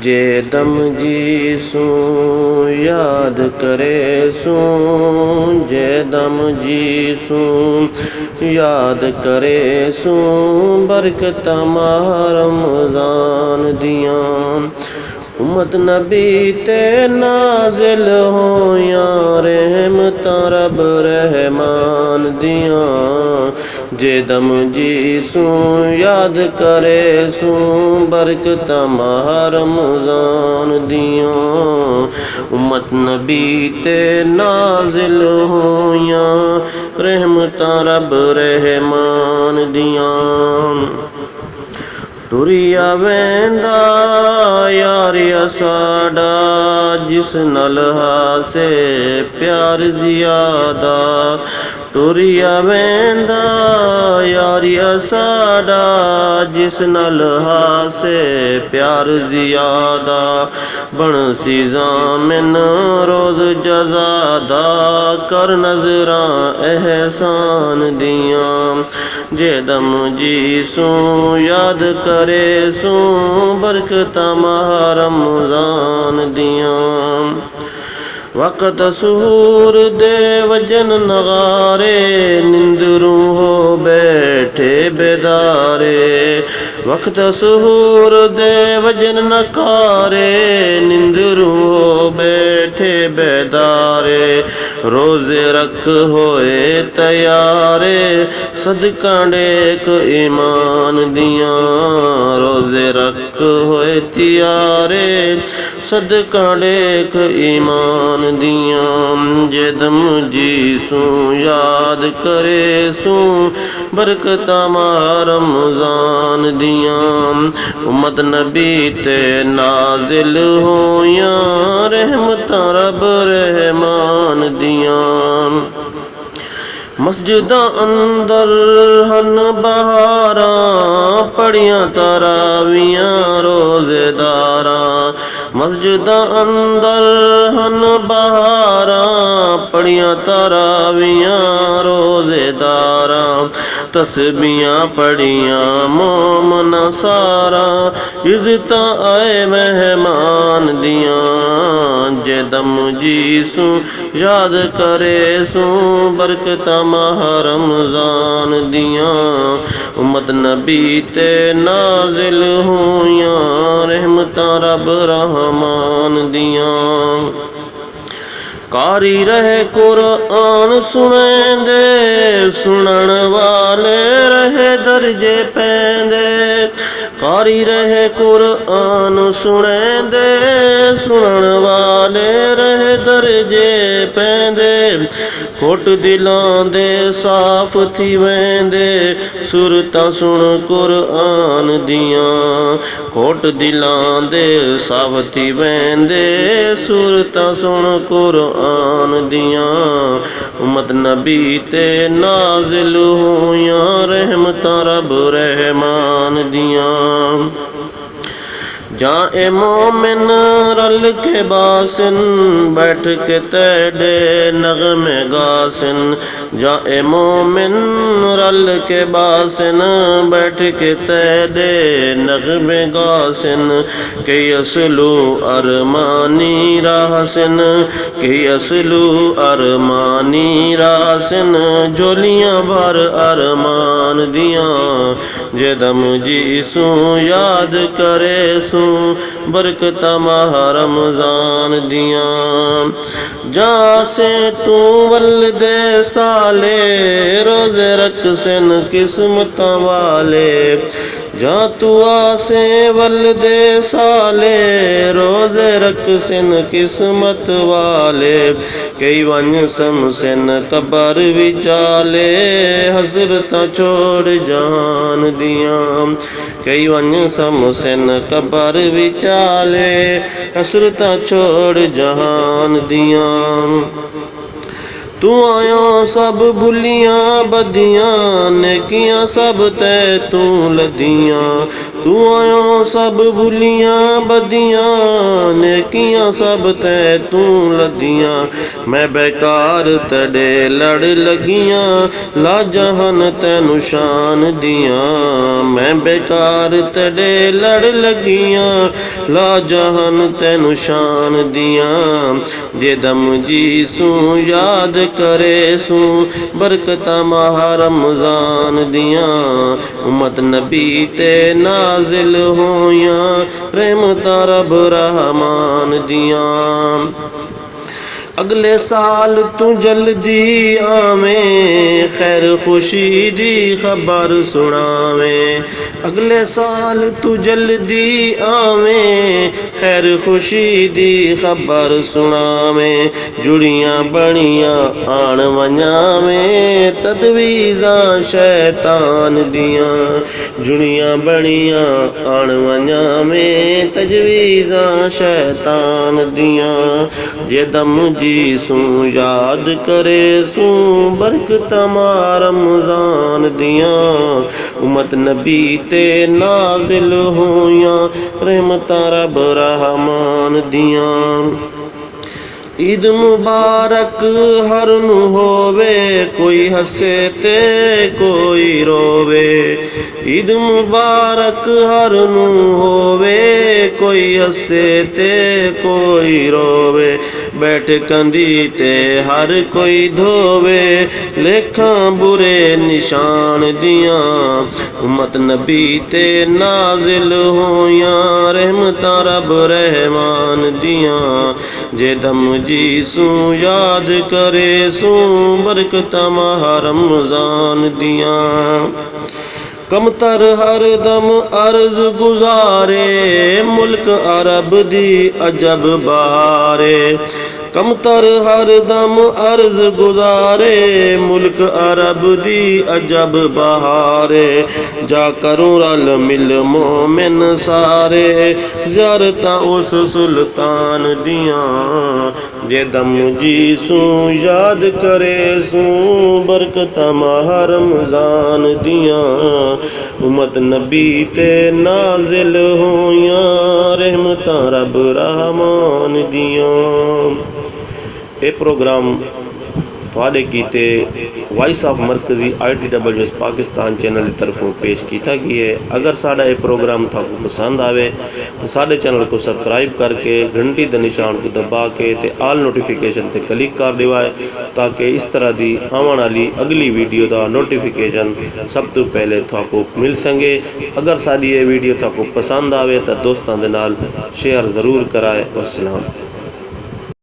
जे दम जी सू याद करे सू, जे दम जी सू याद करे सू, बरकत रमज़ान दियां। उम्मत नबी ते नाज़िल होया रहमत रब रहमान दियां। जे दम जी सू याद करे सू, बरकत रमज़ान दियां। उम्मत नबी ते नाज़िल होया रहमत रब रहमान दियां। टुरिया वेंदा यारिया साडा, जिस नल हासे प्यार ज़ियादा। टुरिया वेंदा यारिया साडा, जिस नल हासे प्यार ज़ियादा। बणसी ज़ामिन रोज़ जज़ादा, कर नज़रां एहसान दियां। जे दम जी सू याद करे सू, बरकत रमज़ान दियां। वक़्त सुहूर दे वजन नगारे, निंदरूं हो बैठे बेदारे। वक़्त सुहूर दे वजन नकारे, निंदरूं हो बैठे बेदारे। रोज़े रख होए तैयारे, सदका डेक ईमान दियां। रोज़े रख होए तैयारे, सदका डेक ईमान दियां। जे दम जी सू याद करे सू, बरकत रमज़ान दियां। उम्मत नबी ते नाज़िल होया रहमत रब रहमान दियां। मस्जिद अंदर हन बहारां, पढ़ियां तरावियां रोज़ेदारां। मस्जिद अंदर हन बहारां, पढ़ियां तरावियां रोज़ेदारां। तस्बीहां पढ़ियां मोमन सारा, इज़्ज़त आए मेहमान दियां। जे दम जी सू याद करे सू, बरकत रमज़ान दियां। उम्मत नबी ते नाज़िल होया रहमत रब रहमान दियां। कारी रहे कुरआन सुनेंदे, सुनन वाले रहे दर्जे पैंदे। कारी रहे कुरआन सुनेंदे, सुनन वाले रहे दर्जे पैंदे। खोट दिलां दे साफ थी वेंदे, सुरतां सुन कुरआन दियां। खोट दिलां दे साफ थी वेंदे, सुरतां सुन कुरआन दियां। उम्मत नबी ते नाज़िल होया रहमत रब रहमान दियां। जा ए मोमिन रल के बासिन, बैठ के तेरे नगमे गासिन। जा ए मोमिन रल के बासिन, बैठ के तेरे नगमे गासिन। के असलू अरमानी राहसिन, के असलू अरमानी राहसिन। झोलियां भर अरमान दियां। जे दम जी सू याद करे सू, बरकत रमज़ान दियां। जा से तू वल्दे साले, रोज़े रख सिन किस्मत वाले। जा तू आसे वल्दे साले, रोज़े रख सिन किस्मत वाले। कई वन समसिन कबर विचाले, हसरत छोड़ जहान दियां। कई वन समसिन कबर विचाले, हसरत छोड़ जहान दियां। तू आया सब भुलियां बदियां, नेकियां सब तै तू लदियां। तू आयो सब भुलियां बदियां नेकियां सब तै तू लदियां मैं बेकार तेरे लड़ लगियां ला जहान तैनू शान दियां मैं बेकार तेरे लड़ लगियां ला जहान तैनू शान दियां जे दम जी सू याद करे सू बरकता माह रमजान दियां उम्मत नबी ते नाजिल होया रहमता रब रहमान दियां अगले साल तू जल्दी आवें खैर खुशी दी खबर सुनावें अगले साल तू जल्दी आवें खैर खुशी दी खबर सुनावें जुड़ियां बणियां आण वञावें तदवीज़ा शैतान दियां जुड़ियां बणियां आण वञावें तजवीज़ा शैतान दियां जे दम जी सू याद करे सू बरकत रमजान दियां उम्मत नबी ते नाजिल होया रहमता रब रहमान दियां ईद मुबारक हर नू होवे कोई हसे ते कोई रोवे ईद मुबारक हर नू होवे कोई हसे ते कोई रोवे बैठ कंदी ते हर कोई धोवे लेखां बुरे निशान दियां उम्मत नबी ते नाजिल होया रहमता रब रहमान दियां जे दम जी सू याद करे सू बरकत माह रमजान दियां कमतर हर दम अर्ज गुजारे मुल्क अरब दी अजब बहारे कमतर हर दम अर्ज गुजारे मुल्क अरब दी अजब बहारे जा करूं रल मिल मोमिन सारे ज़ियारतां उस सुल्तान दियां जे दम जी सू याद करे सू बरकत माह रमजान दियां उम्मत नबी ते नाजिल होया रहमतां रब रहमान दियां ये प्रोग्राम थोड़े कीते वॉइस ऑफ मरकजी ITWS पाकिस्तान चैनल की तरफों पेश किया गया है। अगर साड़ा ये प्रोग्राम थाको पसंद आवे तो साढ़े चैनल को सब्सक्राइब करके घंटी के निशान को दबा के ते आल नोटिफिकेशन ते क्लिक कर दिवाए ताकि इस तरह की आने वाली अगली वीडियो का नोटिफिकेशन सब तो पहले थाको मिल सके। अगर साड़ी ये वीडियो थाको पसंद आवे तो दोस्तों के नाल शेयर ज़रूर कराए। अस्सलाम।